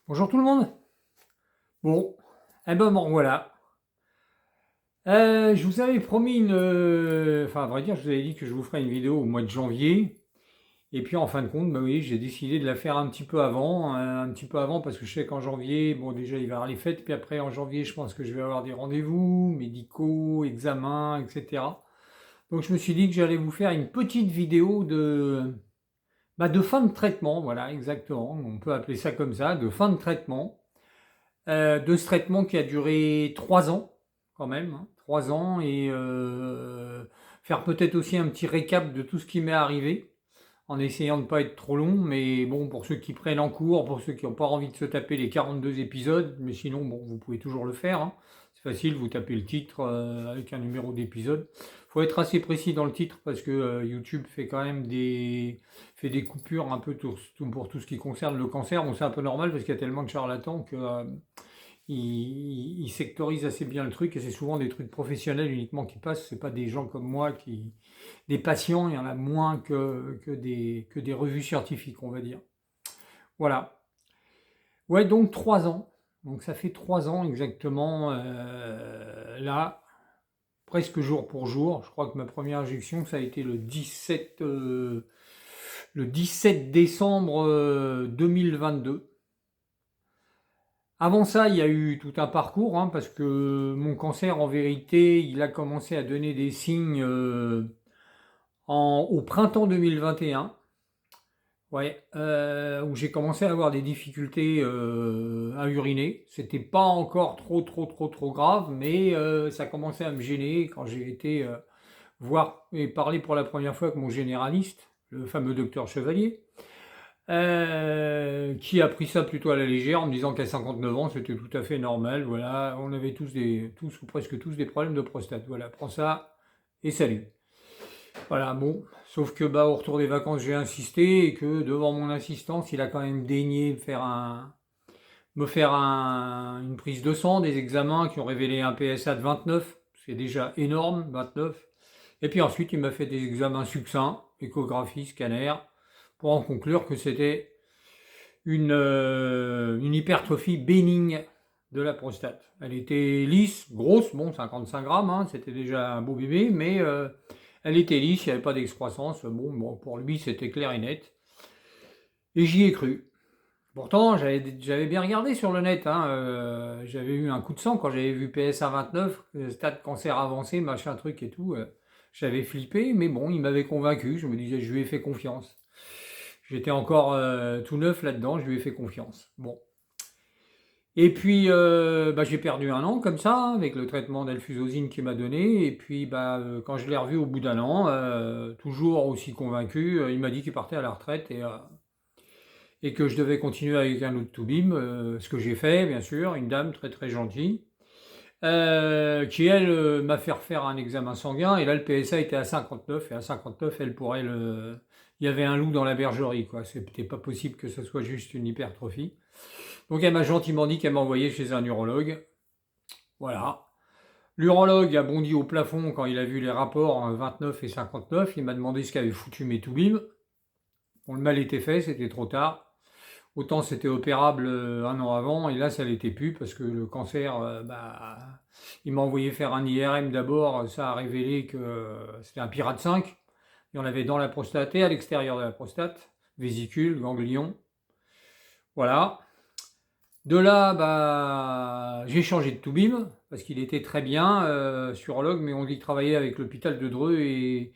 Bonjour tout le monde. Bon, eh ben me revoilà. Je vous avais promis enfin, à vrai dire, je vous avais dit que je vous ferais une vidéo au mois de janvier. Et puis en fin de compte, bah oui, j'ai décidé de la faire un petit peu avant, parce que je sais qu'en janvier, bon déjà il va y avoir les fêtes, puis après en janvier, je pense que je vais avoir des rendez-vous médicaux, examens, etc. Donc je me suis dit que j'allais vous faire une petite vidéo de fin de traitement, voilà, exactement. On peut appeler ça comme ça, de fin de traitement. De ce traitement qui a duré 3 ans, quand même, hein, 3 ans, et faire peut-être aussi un petit récap de tout ce qui m'est arrivé, en essayant de ne pas être trop long, mais bon, pour ceux qui prennent en cours, pour ceux qui n'ont pas envie de se taper les 42 épisodes, mais sinon, bon, vous pouvez toujours le faire, hein. C'est facile, vous tapez le titre avec un numéro d'épisode. Il faut être assez précis dans le titre parce que YouTube fait quand même fait des coupures un peu pour tout ce qui concerne le cancer. Bon, c'est un peu normal parce qu'il y a tellement de charlatans que il sectorise assez bien le truc et c'est souvent des trucs professionnels uniquement qui passent. C'est pas des gens comme moi des patients, il y en a moins que des revues scientifiques, on va dire. Voilà. Ouais, donc 3 ans. Donc ça fait 3 ans exactement là, presque jour pour jour. Je crois que ma première injection, ça a été le 17 décembre 2022. Avant ça, il y a eu tout un parcours, hein, parce que mon cancer, en vérité, il a commencé à donner des signes au printemps 2021, ouais, où j'ai commencé à avoir des difficultés à uriner. C'était pas encore trop grave, mais ça commençait à me gêner quand j'ai été voir et parler pour la première fois avec mon généraliste, le fameux docteur Chevalier. Qui a pris ça plutôt à la légère en me disant qu'à 59 ans c'était tout à fait normal. Voilà, on avait tous ou presque tous des problèmes de prostate. Voilà, prends ça et salut. Voilà, bon, sauf que bah au retour des vacances j'ai insisté et que devant mon insistance il a quand même daigné une prise de sang, des examens qui ont révélé un PSA de 29, c'est déjà énorme, 29. Et puis ensuite il m'a fait des examens succincts, échographie, scanner, pour en conclure que c'était une hypertrophie bénigne de la prostate. Elle était lisse, grosse, bon, 55 grammes, hein, c'était déjà un beau bébé, mais elle était lisse, il n'y avait pas d'excroissance. Bon, pour lui, c'était clair et net. Et j'y ai cru. Pourtant, j'avais bien regardé sur le net, hein, j'avais eu un coup de sang quand j'avais vu PSA 29, stade cancer avancé, machin truc et tout. J'avais flippé, mais bon, il m'avait convaincu, je me disais, je lui ai fait confiance. J'étais encore tout neuf là-dedans, je lui ai fait confiance. Bon. Et puis, bah, j'ai perdu un an comme ça, avec le traitement d'alfusosine qu'il m'a donné. Et puis, bah, quand je l'ai revu au bout d'un an, toujours aussi convaincu, il m'a dit qu'il partait à la retraite et que je devais continuer avec un autre Toubib, ce que j'ai fait, bien sûr, une dame très très gentille, qui elle m'a fait refaire un examen sanguin. Et là, le PSA était à 59, et à 59, elle pourrait il y avait un loup dans la bergerie, quoi. C'était pas possible que ce soit juste une hypertrophie. Donc elle m'a gentiment dit qu'elle m'a envoyé chez un urologue. Voilà. L'urologue a bondi au plafond quand il a vu les rapports 29 et 59. Il m'a demandé ce qu'avait foutu mes toubibs. Bon, le mal était fait, c'était trop tard. Autant c'était opérable un an avant, et là ça l'était plus parce que le cancer, bah, il m'a envoyé faire un IRM d'abord. Ça a révélé que c'était un pirate 5. Il y en avait dans la prostate et à l'extérieur de la prostate, vésicule, ganglion. Voilà. De là, bah, j'ai changé de Toubib, parce qu'il était très bien, urologue, mais on dit qu'il travaillait avec l'hôpital de Dreux, et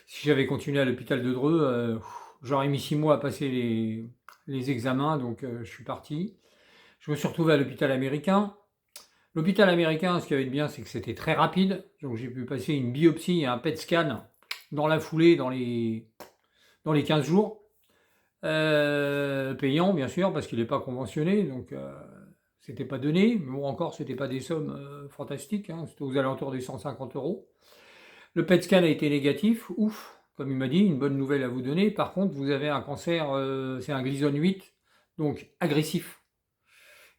si j'avais continué à l'hôpital de Dreux, j'aurais mis 6 mois à passer les examens, donc je suis parti. Je me suis retrouvé à l'hôpital américain. L'hôpital américain, ce qui avait de bien, c'est que c'était très rapide, donc j'ai pu passer une biopsie et un PET scan dans la foulée, dans les 15 jours. Payant bien sûr parce qu'il n'est pas conventionné, donc c'était pas donné, mais bon encore c'était pas des sommes fantastiques, hein, c'était aux alentours des 150 euros. Le PET scan a été négatif, ouf, comme il m'a dit, une bonne nouvelle à vous donner. Par contre, vous avez un cancer, c'est un Gleason 8, donc agressif.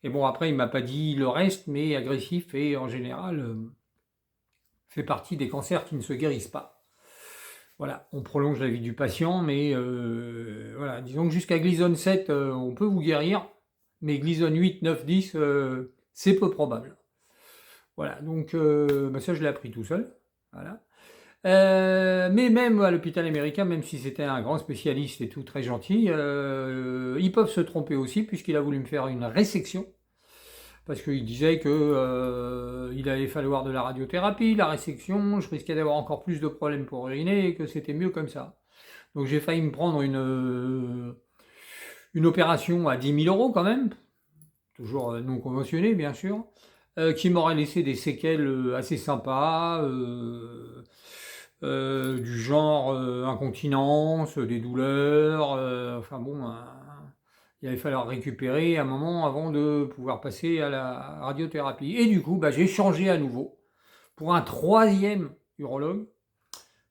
Et bon après il m'a pas dit le reste, mais agressif et en général fait partie des cancers qui ne se guérissent pas. Voilà, on prolonge la vie du patient, mais voilà, disons que jusqu'à Gleason 7, on peut vous guérir, mais Gleason 8, 9, 10, c'est peu probable. Voilà, donc ça je l'ai appris tout seul. Voilà. Mais même à l'hôpital américain, même si c'était un grand spécialiste et tout, très gentil, ils peuvent se tromper aussi, puisqu'il a voulu me faire une résection, parce qu'il disait que il allait falloir de la radiothérapie, la résection, je risquais d'avoir encore plus de problèmes pour uriner, et que c'était mieux comme ça. Donc j'ai failli me prendre une opération à 10 000 € quand même, toujours non conventionnée bien sûr, qui m'aurait laissé des séquelles assez sympas, du genre incontinence, des douleurs, enfin bon, il allait falloir récupérer un moment avant de pouvoir passer à la radiothérapie. Et du coup, j'ai changé à nouveau pour un troisième urologue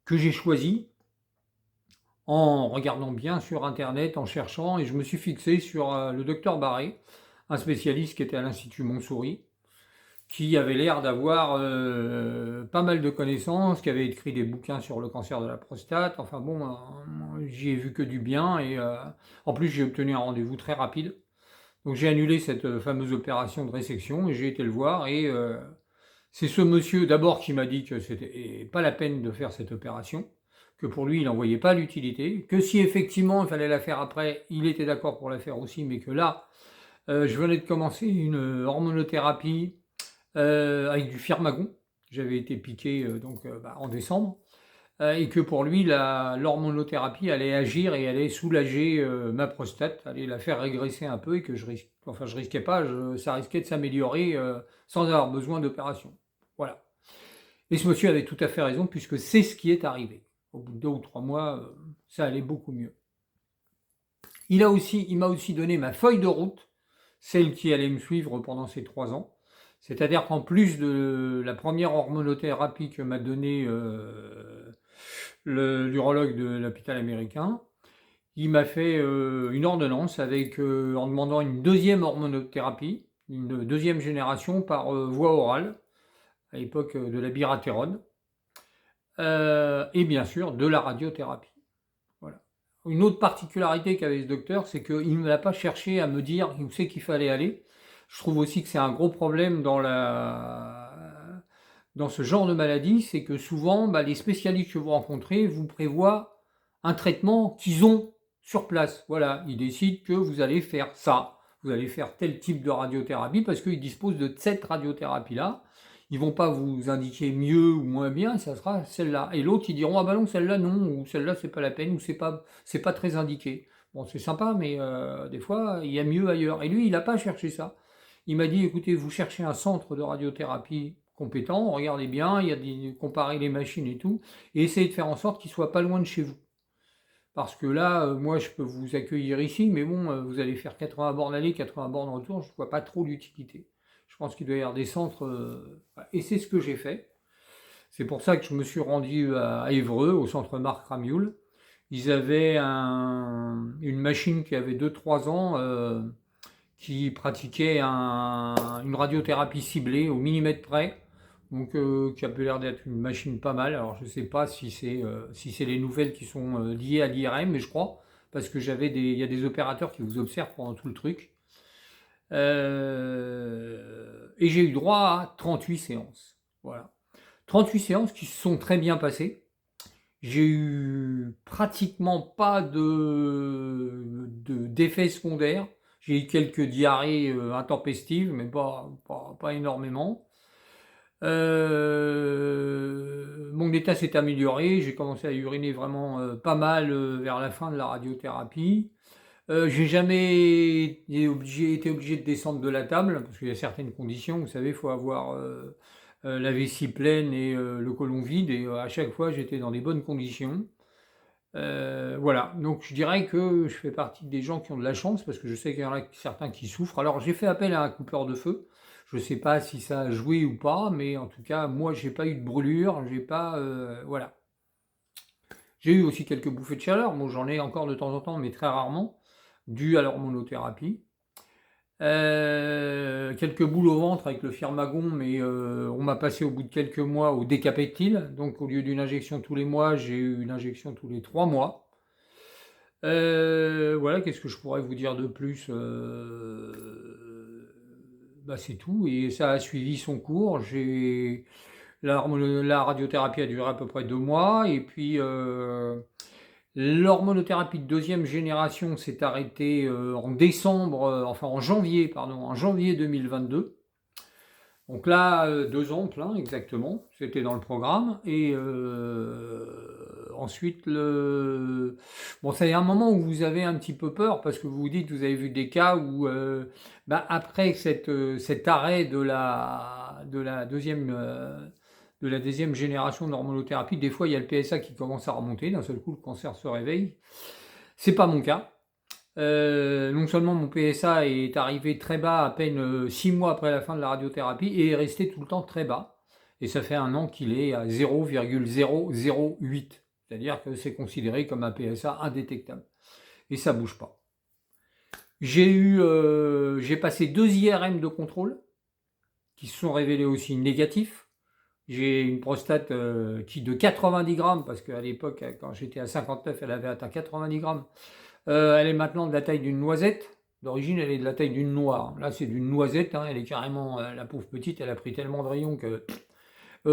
que j'ai choisi en regardant bien sur internet, en cherchant, et je me suis fixé sur le docteur Barré, un spécialiste qui était à l'Institut Montsouris, qui avait l'air d'avoir pas mal de connaissances, qui avait écrit des bouquins sur le cancer de la prostate. Enfin bon, j'y ai vu que du bien, et en plus j'ai obtenu un rendez-vous très rapide. Donc j'ai annulé cette fameuse opération de résection et j'ai été le voir, et c'est ce monsieur d'abord qui m'a dit que c'était pas la peine de faire cette opération, que pour lui il n'en voyait pas l'utilité, que si effectivement il fallait la faire après, il était d'accord pour la faire aussi, mais que là, je venais de commencer une hormonothérapie avec du firmagon. J'avais été piqué en décembre, et que pour lui l'hormonothérapie allait agir et allait soulager ma prostate, allait la faire régresser un peu, et que je risquais pas, ça risquait de s'améliorer sans avoir besoin d'opération. Voilà. Et ce monsieur avait tout à fait raison, puisque c'est ce qui est arrivé. Au bout de 2 ou 3 mois, ça allait beaucoup mieux. Il m'a aussi donné ma feuille de route, celle qui allait me suivre pendant ces 3 ans. C'est-à-dire qu'en plus de la première hormonothérapie que m'a donnée l'urologue de l'hôpital américain, il m'a fait une ordonnance en demandant une deuxième hormonothérapie, une deuxième génération par voie orale, à l'époque de la biratérone, et bien sûr de la radiothérapie. Voilà. Une autre particularité qu'avait ce docteur, c'est qu'il ne l'a pas cherché à me dire où c'est qu'il fallait aller. Je trouve aussi que c'est un gros problème dans ce genre de maladie, c'est que souvent, les spécialistes que vous rencontrez vous prévoient un traitement qu'ils ont sur place. Voilà, ils décident que vous allez faire ça, vous allez faire tel type de radiothérapie, parce qu'ils disposent de cette radiothérapie-là. Ils vont pas vous indiquer mieux ou moins bien, ça sera celle-là. Et l'autre, ils diront, ah non, celle-là non, ou celle-là c'est pas la peine, ou c'est pas très indiqué. Bon, c'est sympa, mais des fois, il y a mieux ailleurs. Et lui, il n'a pas cherché ça. Il m'a dit, écoutez, vous cherchez un centre de radiothérapie compétent, regardez bien, comparez les machines et tout, et essayez de faire en sorte qu'il soit pas loin de chez vous. Parce que là, moi, je peux vous accueillir ici, mais bon, vous allez faire 80 bornes aller, 80 bornes retour, je ne vois pas trop l'utilité. Je pense qu'il doit y avoir des centres, et c'est ce que j'ai fait. C'est pour ça que je me suis rendu à Évreux, au centre Marc Ramioul. Ils avaient une machine qui avait 2-3 ans, qui pratiquait une radiothérapie ciblée au millimètre près, donc qui avait l'air d'être une machine pas mal. Alors je ne sais pas si c'est les nouvelles qui sont liées à l'IRM, mais je crois, parce que il y a des opérateurs qui vous observent pendant tout le truc. Et j'ai eu droit à 38 séances. Voilà. 38 séances qui se sont très bien passées. J'ai eu pratiquement pas d'effets secondaires. J'ai eu quelques diarrhées intempestives, mais pas énormément. Mon état s'est amélioré. J'ai commencé à uriner vraiment pas mal vers la fin de la radiothérapie. J'ai jamais été obligé de descendre de la table, parce qu'il y a certaines conditions. Vous savez, il faut avoir la vessie pleine et le côlon vide, et à chaque fois j'étais dans des bonnes conditions. Voilà, donc je dirais que je fais partie des gens qui ont de la chance, parce que je sais qu'il y en a certains qui souffrent. Alors j'ai fait appel à un coupeur de feu. Je ne sais pas si ça a joué ou pas, mais en tout cas moi j'ai pas eu de brûlure, j'ai pas voilà. J'ai eu aussi quelques bouffées de chaleur, bon j'en ai encore de temps en temps, mais très rarement, dû à l'hormonothérapie. Quelques boules au ventre avec le firmagon, mais on m'a passé au bout de quelques mois au décapeptyl. Donc au lieu d'une injection tous les mois, j'ai eu une injection tous les 3 mois. Voilà, qu'est-ce que je pourrais vous dire de plus? Bah, c'est tout et ça a suivi son cours. La radiothérapie a duré à peu près 2 mois et puis, l'hormonothérapie de deuxième génération s'est arrêtée, en décembre, enfin en janvier, pardon, en janvier 2022. Donc là, 2 ans plein exactement, c'était dans le programme et ensuite bon, ça y a un moment où vous avez un petit peu peur parce que vous vous dites, vous avez vu des cas où, bah, après cet arrêt de la deuxième génération d'hormonothérapie, des fois il y a le PSA qui commence à remonter, d'un seul coup le cancer se réveille. C'est pas mon cas. Non seulement mon PSA est arrivé très bas à peine 6 mois après la fin de la radiothérapie et est resté tout le temps très bas. Et ça fait 1 an qu'il est à 0,008. C'est-à-dire que c'est considéré comme un PSA indétectable. Et ça bouge pas. J'ai passé 2 IRM de contrôle qui se sont révélés aussi négatifs. J'ai une prostate qui de 90 grammes, parce qu'à l'époque, quand j'étais à 59, elle avait atteint 90 grammes. Elle est maintenant de la taille d'une noisette. D'origine, elle est de la taille d'une noix. Là, c'est d'une noisette. Hein. Elle est carrément, la pauvre petite, elle a pris tellement de rayons que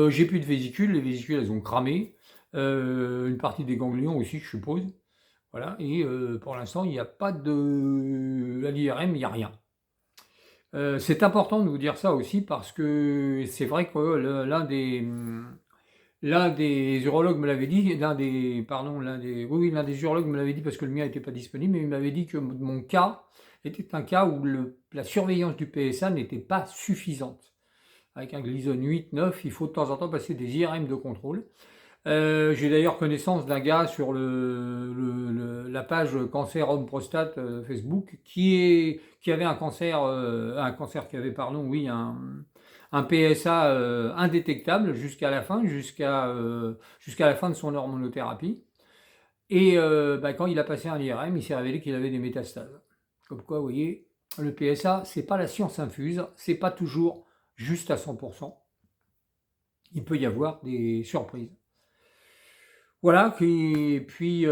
j'ai plus de vésicules. Les vésicules, elles ont cramé. Une partie des ganglions aussi, je suppose. Voilà. Et pour l'instant, il n'y a pas de. À l'IRM, il n'y a rien. C'est important de vous dire ça aussi parce que c'est vrai que l'un des urologues me l'avait dit, l'un des urologues me l'avait dit parce que le mien n'était pas disponible, mais il m'avait dit que mon cas était un cas où la surveillance du PSA n'était pas suffisante. Avec un Gleason 8, 9, il faut de temps en temps passer des IRM de contrôle. J'ai d'ailleurs connaissance d'un gars sur la page cancer homme prostate Facebook qui avait un cancer qui avait, pardon, oui, un PSA indétectable jusqu'à la fin de son hormonothérapie. Et bah, quand il a passé un IRM, il s'est révélé qu'il avait des métastases. Comme quoi, vous voyez, le PSA, c'est pas la science infuse, c'est pas toujours juste à 100%. Il peut y avoir des surprises. Voilà, et puis,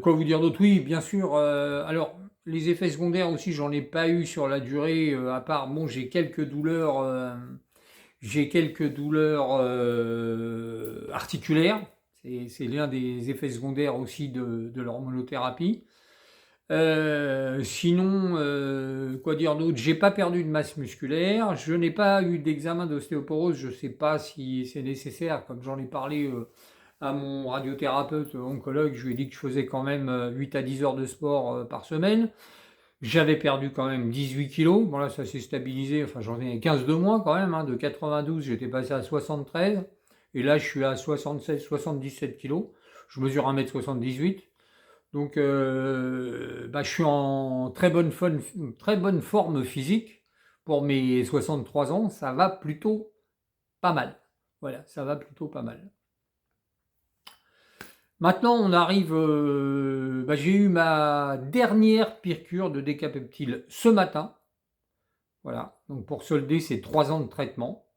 quoi vous dire d'autre? Oui, bien sûr, alors, les effets secondaires aussi, j'en ai pas eu sur la durée, à part, bon, j'ai quelques douleurs articulaires, c'est l'un des effets secondaires aussi de l'hormonothérapie. Sinon, quoi dire d'autre? J'ai pas perdu de masse musculaire, je n'ai pas eu d'examen d'ostéoporose, je sais pas si c'est nécessaire, comme j'en ai parlé à mon radiothérapeute oncologue, je lui ai dit que je faisais quand même 8 à 10 heures de sport par semaine. J'avais perdu quand même 18 kilos, bon là ça s'est stabilisé, enfin j'en ai 15 de moins quand même, hein. De 92 j'étais passé à 73, et là je suis à 76, 77 kilos, je mesure 1,78 m, donc bah, je suis en très bonne forme physique pour mes 63 ans, ça va plutôt pas mal. Voilà, ça va plutôt pas mal. Maintenant, on arrive. Bah, j'ai eu ma dernière piqûre de décapeptyle ce matin. Voilà. Donc pour solder, c'est 3 ans de traitement.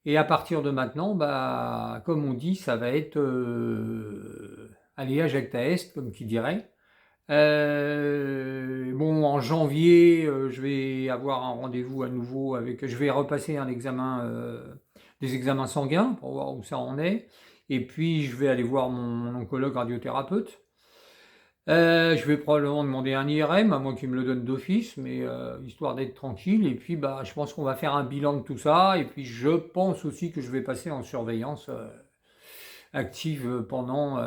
Et à partir de maintenant, bah, comme on dit, ça va être allez, jacta est, comme qui dirait. Bon, en janvier, je vais avoir un rendez-vous à nouveau avec. Je vais repasser des examens sanguins pour voir où ça en est. Et puis, je vais aller voir mon oncologue radiothérapeute. Je vais probablement demander un IRM, à moins qu'il me le donne d'office, mais histoire d'être tranquille. Et puis, bah, je pense qu'on va faire un bilan de tout ça. Et puis, je pense aussi que je vais passer en surveillance active pendant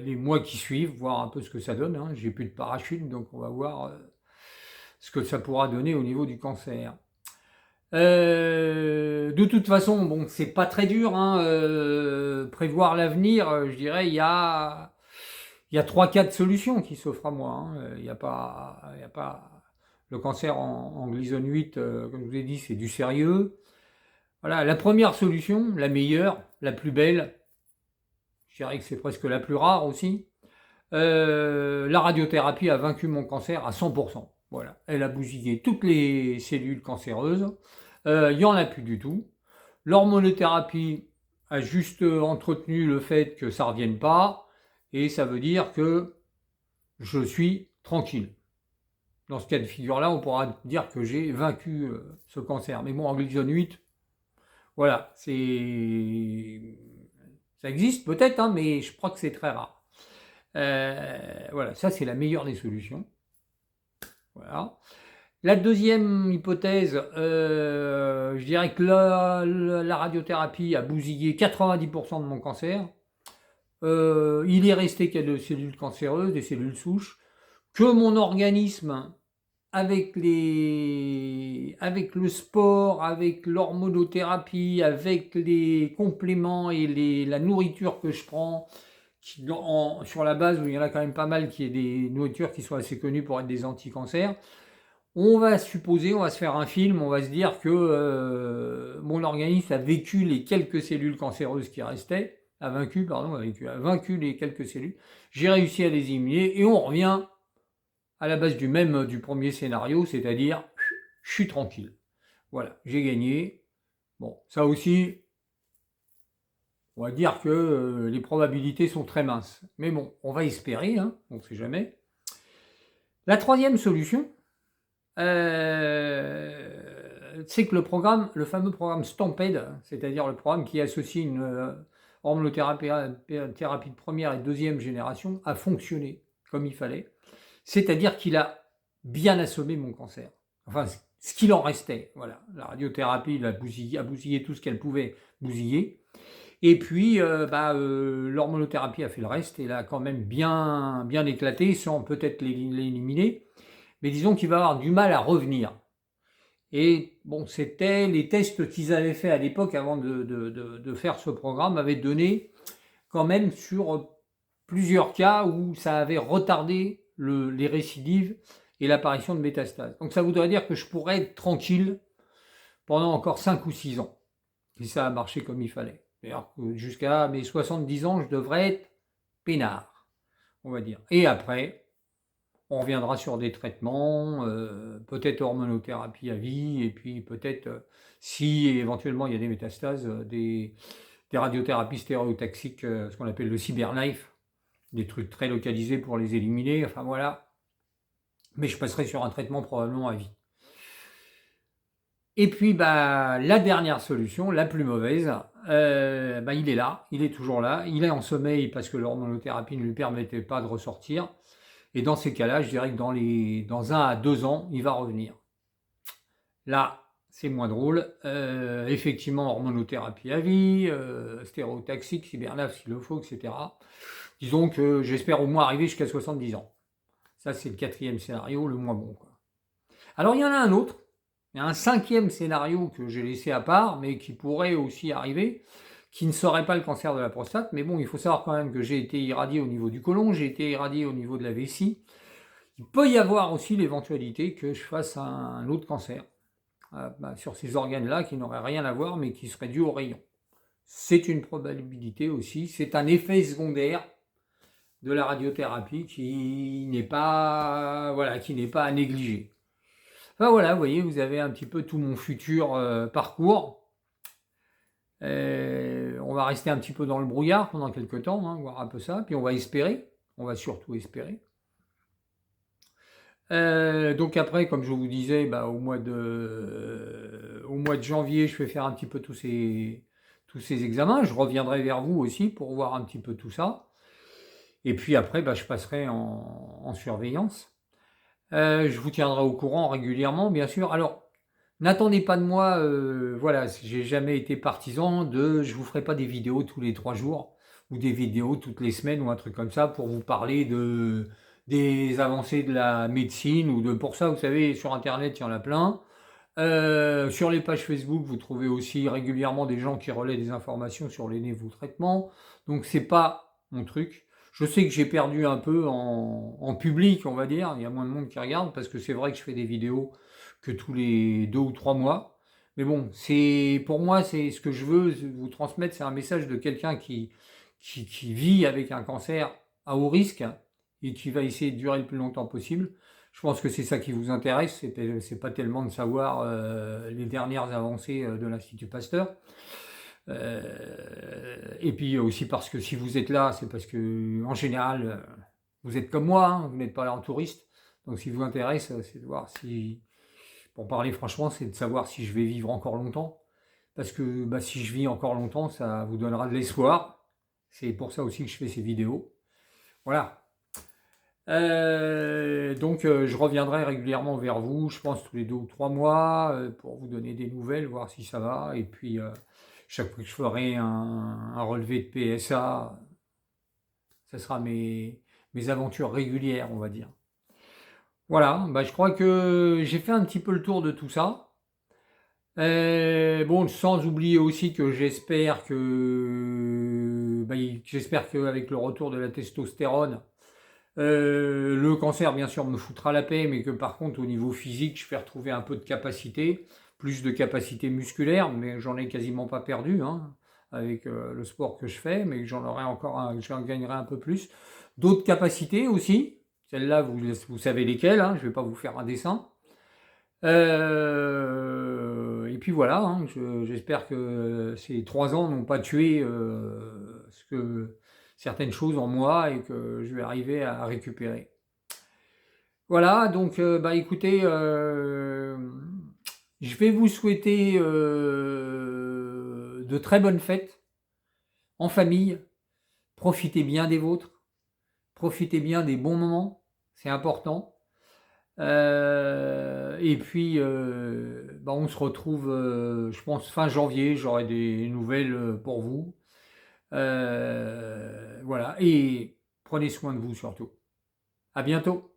les mois qui suivent, voir un peu ce que ça donne. Hein. J'ai plus de parachute, donc on va voir ce que ça pourra donner au niveau du cancer. De toute façon, bon, c'est pas très dur, hein, prévoir l'avenir. Je dirais, il y a 3-4 solutions qui s'offrent à moi. Hein. Il n'y a pas le cancer en Gleason 8, comme je vous ai dit, c'est du sérieux. Voilà, la première solution, la meilleure, la plus belle, je dirais que c'est presque la plus rare aussi. La radiothérapie a vaincu mon cancer à 100%. Voilà, elle a bousillé toutes les cellules cancéreuses. Il n'y en a plus du tout. L'hormonothérapie a juste entretenu le fait que ça ne revienne pas. et ça veut dire que je suis tranquille. Dans ce cas de figure-là, on pourra dire que j'ai vaincu ce cancer. Mais bon, en Gleason 8, voilà, ça existe peut-être, hein, mais je crois que c'est très rare. Voilà, ça c'est la meilleure des solutions. Voilà. La deuxième hypothèse, je dirais que la radiothérapie a bousillé 90% de mon cancer. Il est resté quelques cellules cancéreuses, des cellules souches, que mon organisme, avec le sport, avec l'hormonothérapie, avec les compléments et la nourriture que je prends, sur la base où il y en a quand même pas mal qui est des nourritures qui sont assez connues pour être des anti-cancers, on va se faire un film, on va se dire que mon organisme a vécu les quelques cellules cancéreuses qui restaient, a vaincu les quelques cellules, j'ai réussi à les éliminer, et on revient à la base du premier scénario, c'est-à-dire, je suis tranquille. Voilà, j'ai gagné. Bon, ça aussi, on va dire que les probabilités sont très minces. Mais bon, on va espérer, hein, on ne sait jamais. La troisième solution, c'est que le fameux programme Stampede, c'est-à-dire le programme qui associe une hormonothérapie de première et deuxième génération, a fonctionné comme il fallait. C'est-à-dire qu'il a bien assommé mon cancer. Enfin, ce qu'il en restait. Voilà. La radiothérapie a bousillé tout ce qu'elle pouvait bousiller. Et puis, l'hormonothérapie a fait le reste et l'a quand même bien éclaté, sans peut-être l'éliminer. Mais disons qu'il va avoir du mal à revenir. Et bon, c'était les tests qu'ils avaient fait à l'époque avant de faire ce programme avaient donné quand même sur plusieurs cas où ça avait retardé les récidives et l'apparition de métastases. Donc ça voudrait dire que je pourrais être tranquille pendant encore 5 ou 6 ans, si ça a marché comme il fallait. C'est-à-dire que jusqu'à mes 70 ans, je devrais être peinard, on va dire. Et après, on reviendra sur des traitements, peut-être hormonothérapie à vie, et puis peut-être, si éventuellement il y a des métastases, des radiothérapies stéréotaxiques, ce qu'on appelle le cyberknife, des trucs très localisés pour les éliminer, enfin voilà. Mais je passerai sur un traitement probablement à vie. Et puis la dernière solution, la plus mauvaise, il est là, il est toujours là, il est en sommeil parce que l'hormonothérapie ne lui permettait pas de ressortir. Et dans ces cas-là, je dirais que dans 1 à 2 ans, il va revenir. Là, c'est moins drôle. Effectivement, hormonothérapie à vie, stéréotaxique, cyberknife s'il le faut, etc. Disons que j'espère au moins arriver jusqu'à 70 ans. Ça, c'est le 4e scénario, le moins bon, quoi. Alors, il y en a un autre. Il y a un 5e scénario que j'ai laissé à part, mais qui pourrait aussi arriver, qui ne serait pas le cancer de la prostate. Mais bon, il faut savoir quand même que j'ai été irradié au niveau du côlon, j'ai été irradié au niveau de la vessie. Il peut y avoir aussi l'éventualité que je fasse un autre cancer sur ces organes-là qui n'auraient rien à voir, mais qui seraient dus au rayon. C'est une probabilité aussi, c'est un effet secondaire de la radiothérapie qui n'est pas à négliger. Enfin voilà, vous voyez, vous avez un petit peu tout mon futur parcours. On va rester un petit peu dans le brouillard pendant quelques temps, hein, voir un peu ça, puis on va espérer, on va surtout espérer. Donc après, comme je vous disais, au mois de janvier, je vais faire un petit peu tous ces examens. Je reviendrai vers vous aussi pour voir un petit peu tout ça. Et puis après, je passerai en surveillance. Je vous tiendrai au courant régulièrement, bien sûr. Alors, n'attendez pas de moi, j'ai jamais été partisan je vous ferai pas des vidéos tous les 3 jours, ou des vidéos toutes les semaines, ou un truc comme ça, pour vous parler des avancées de la médecine, pour ça, vous savez, sur Internet, il y en a plein. Sur les pages Facebook, vous trouvez aussi régulièrement des gens qui relaient des informations sur les nouveaux traitements. Donc, c'est pas mon truc. Je sais que j'ai perdu un peu en public, on va dire. Il y a moins de monde qui regarde parce que c'est vrai que je fais des vidéos que tous les 2 ou 3 mois. Mais bon, pour moi, c'est ce que je veux vous transmettre, c'est un message de quelqu'un qui vit avec un cancer à haut risque et qui va essayer de durer le plus longtemps possible. Je pense que c'est ça qui vous intéresse, c'est pas tellement de savoir les dernières avancées de l'Institut Pasteur. Et puis aussi parce que si vous êtes là, c'est parce que en général, vous êtes comme moi, hein, vous n'êtes pas là en touriste. Donc, ce qui vous intéresse, c'est de voir si, pour parler franchement, c'est de savoir si je vais vivre encore longtemps. Parce que bah, si je vis encore longtemps, ça vous donnera de l'espoir. C'est pour ça aussi que je fais ces vidéos. Voilà. Donc, je reviendrai régulièrement vers vous, je pense tous les 2 ou 3 mois, pour vous donner des nouvelles, voir si ça va. Et puis, chaque fois que je ferai un relevé de PSA, ce sera mes aventures régulières, on va dire. Voilà, bah, je crois que j'ai fait un petit peu le tour de tout ça. Bon, sans oublier aussi que j'espère qu'avec le retour de la testostérone, le cancer, bien sûr, me foutra la paix, mais que par contre, au niveau physique, je vais retrouver un peu de capacité, plus de capacité musculaire, mais j'en ai quasiment pas perdu, hein, avec le sport que je fais, mais j'en aurai encore j'en gagnerai un peu plus. D'autres capacités aussi, celles-là, vous savez lesquelles, hein, je ne vais pas vous faire un dessin. Et puis voilà, hein, j'espère que ces 3 ans n'ont pas tué certaines choses en moi et que je vais arriver à récupérer. Voilà, donc bah écoutez, je vais vous souhaiter de très bonnes fêtes en famille. Profitez bien des vôtres, profitez bien des bons moments, c'est important. Et puis, bah, on se retrouve, je pense, fin janvier, j'aurai des nouvelles pour vous. Voilà, et prenez soin de vous surtout. À bientôt.